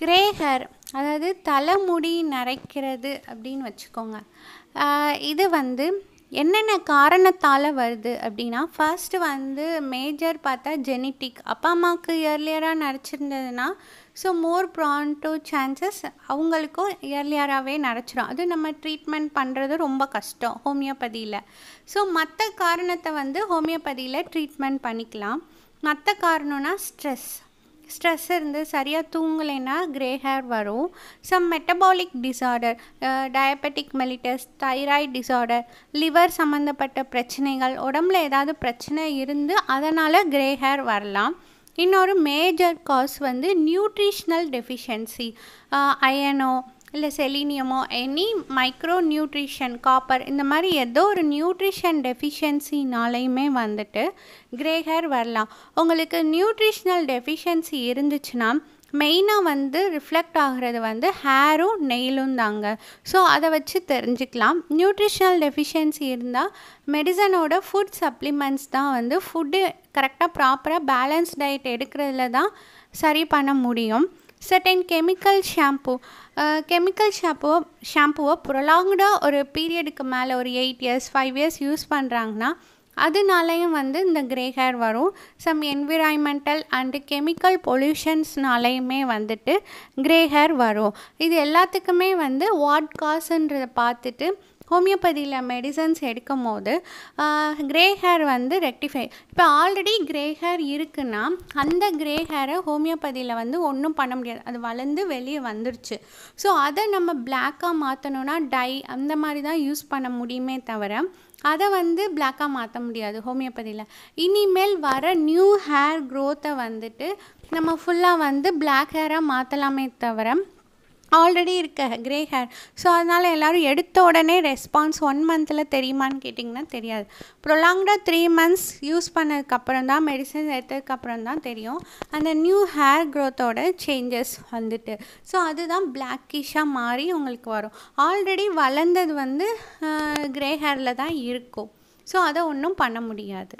Grey hair அதாவது தலைமுடி நரைக்கிறது அப்படின்னு வச்சுக்கோங்க. இது வந்து என்னென்ன காரணத்தால் வருது அப்படின்னா, ஃபர்ஸ்ட்டு வந்து மேஜர் பார்த்தா ஜெனட்டிக். அப்பா அம்மாவுக்கு இயர்லியராக நரைச்சிருந்ததுன்னா, so more prone to chances அவங்களுக்கும் இயர்லியராகவே நரைச்சிரும். அது நம்ம ட்ரீட்மெண்ட் பண்ணுறது ரொம்ப கஷ்டம் ஹோமியோபதியில். ஸோ மற்ற காரணத்தை வந்து ஹோமியோபதியில் ட்ரீட்மெண்ட் பண்ணிக்கலாம். மற்ற காரணம்னா ஸ்ட்ரெஸ் இருந்து சரியாக தூங்கலைன்னா கிரே ஹேர் வரும். Some metabolic disorder, diabetic mellitus, thyroid disorder, liver சம்மந்தப்பட்ட பிரச்சனைகள், உடம்புல ஏதாவது பிரச்சனை இருந்து அதனால் கிரே ஹேர் வரலாம். இன்னொரு மேஜர் காஸ் வந்து நியூட்ரிஷ்னல் டெஃபிஷியன்சி, அயனோ இல்லை செலீனியமோ, எனி மைக்ரோ நியூட்ரிஷன், காப்பர், இந்த மாதிரி ஏதோ ஒரு நியூட்ரிஷன் டெஃபிஷியன்சினாலையுமே வந்துட்டு கிரே ஹேர் வரலாம். உங்களுக்கு நியூட்ரிஷ்னல் டெஃபிஷியன்சி இருந்துச்சுன்னா மெயினாக வந்து ரிஃப்ளெக்ட் ஆகிறது வந்து ஹேரும் நெயிலும் தாங்க. ஸோ அதை வச்சு தெரிஞ்சுக்கலாம். நியூட்ரிஷ்னல் டெஃபிஷியன்சி இருந்தால் மெடிசனோட ஃபுட் சப்ளிமெண்ட்ஸ் தான் வந்து ஃபுட்டு கரெக்டாக ப்ராப்பராக பேலன்ஸ் டயட் எடுக்கிறதுல தான் சரி பண்ண முடியும். சர்டன் கெமிக்கல் ஷாம்புவை ப்ரொலாங்டாக ஒரு பீரியடுக்கு மேலே ஒரு 8 years 5 years யூஸ் பண்ணுறாங்கன்னா அதனாலையும் வந்து இந்த கிரே ஹேர் வரும். சம் என்விரான்மெண்டல் அண்டு கெமிக்கல் பொல்யூஷன்ஸ்னாலையுமே வந்துட்டு கிரே ஹேர் வரும். இது எல்லாத்துக்குமே வந்து வாட் காசுன்றதை பார்த்துட்டு ஹோமியோபதியில் மெடிசன்ஸ் எடுக்கும் போது கிரே ஹேர் வந்து ரெக்டிஃபை. இப்போ ஆல்ரெடி கிரே ஹேர் இருக்குன்னா அந்த கிரே ஹேரை ஹோமியோபதியில் வந்து ஒன்றும் பண்ண முடியாது, அது வளர்ந்து வெளியே வந்துருச்சு. ஸோ அதை நம்ம பிளாக்காக மாற்றணுன்னா டை அந்த மாதிரி தான் யூஸ் பண்ண முடியுமே தவிர அதை வந்து பிளாக்காக மாற்ற முடியாது ஹோமியோபதியில். இனிமேல் வர நியூ ஹேர் க்ரோத்தை வந்துட்டு நம்ம ஃபுல்லாக வந்து பிளாக் ஹேராக மாற்றலாமே தவிர ஆல்ரெடி இருக்க கிரே ஹேர். ஸோ அதனால் எல்லோரும் எடுத்த உடனே ரெஸ்பான்ஸ் 1 monthல தெரியுமான்னு கேட்டிங்கன்னா தெரியாது. ப்ரொலாங்டாக 3 months யூஸ் பண்ணதுக்கப்புறம் தான், மெடிசன் எடுத்ததுக்கப்புறம் தான் தெரியும் அந்த நியூ ஹேர் க்ரோத்தோட சேஞ்சஸ் வந்துட்டு. ஸோ அதுதான் பிளாக்கிஷாக மாறி உங்களுக்கு வரும். ஆல்ரெடி வளர்ந்தது வந்து கிரே ஹேரில் தான் இருக்கும். ஸோ அதை ஒன்றும் பண்ண முடியாது.